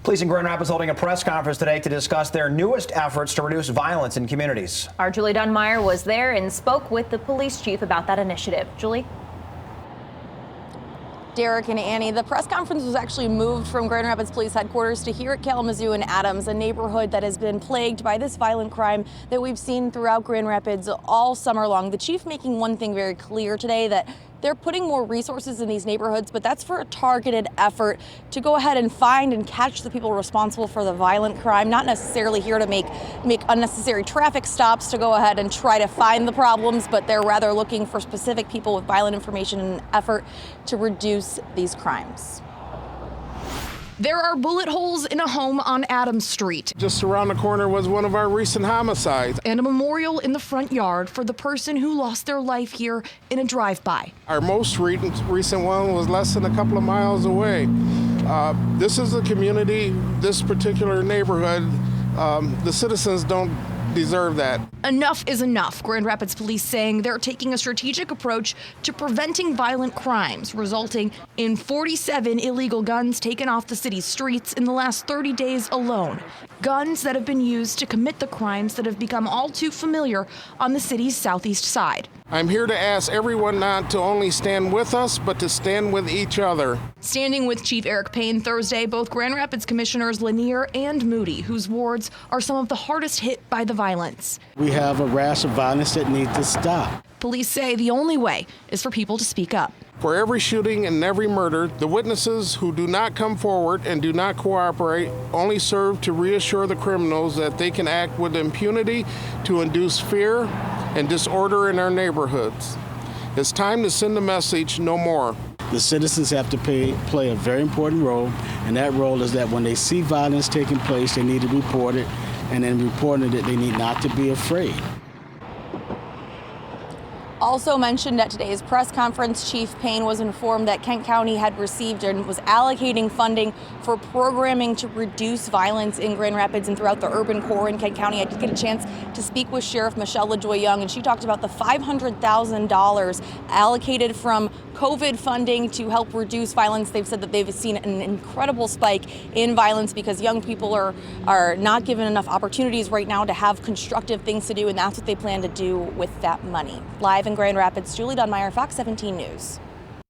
Police in Grand Rapids holding a press conference today to discuss their newest efforts to reduce violence in communities. Our Julie Dunmeyer was there and spoke with the police chief about that initiative. Julie? Derek and Annie, the press conference was actually moved from Grand Rapids Police Headquarters to here at Kalamazoo and Adams, a neighborhood that has been plagued by this violent crime that we've seen throughout Grand Rapids all summer long. The chief making one thing very clear today, that they're putting more resources in these neighborhoods, but that's for a targeted effort to go ahead and find and catch the people responsible for the violent crime, not necessarily here to make unnecessary traffic stops to go ahead and try to find the problems, but they're rather looking for specific people with violent information in an effort to reduce these crimes. There are bullet holes in a home on Adams Street. Just around the corner was one of our recent homicides. And a memorial in the front yard for the person who lost their life here in a drive-by. Our most recent one was less than a couple of miles away. This is a community, this particular neighborhood, the citizens don't deserve that. Enough is enough. Grand Rapids Police saying they're taking a strategic approach to preventing violent crimes, resulting in 47 illegal guns taken off the city's streets in the last 30 days alone. Guns that have been used to commit the crimes that have become all too familiar on the city's southeast side. I'm here to ask everyone not to only stand with us, but to stand with each other. Standing with Chief Eric Payne Thursday, both Grand Rapids Commissioners Lanier and Moody, whose wards are some of the hardest hit by the violence. We have a rash of violence that needs to stop. Police say the only way is for people to speak up. For every shooting and every murder, the witnesses who do not come forward and do not cooperate only serve to reassure the criminals that they can act with impunity to induce fear and disorder in our neighborhoods. It's time to send the message, no more. The citizens have to play a very important role, and that role is that when they see violence taking place, they need to report it, and then reporting it, they need not to be afraid. Also mentioned at today's press conference, Chief Payne was informed that Kent County had received and was allocating funding for programming to reduce violence in Grand Rapids and throughout the urban core in Kent County. I did get a chance to speak with Sheriff Michelle LaJoy Young, and she talked about the $500,000 allocated from COVID funding to help reduce violence. They've said that they've seen an incredible spike in violence because young people are not given enough opportunities right now to have constructive things to do, and that's what they plan to do with that money. Live in Grand Rapids, Julie Dunmeyer, Fox 17 News.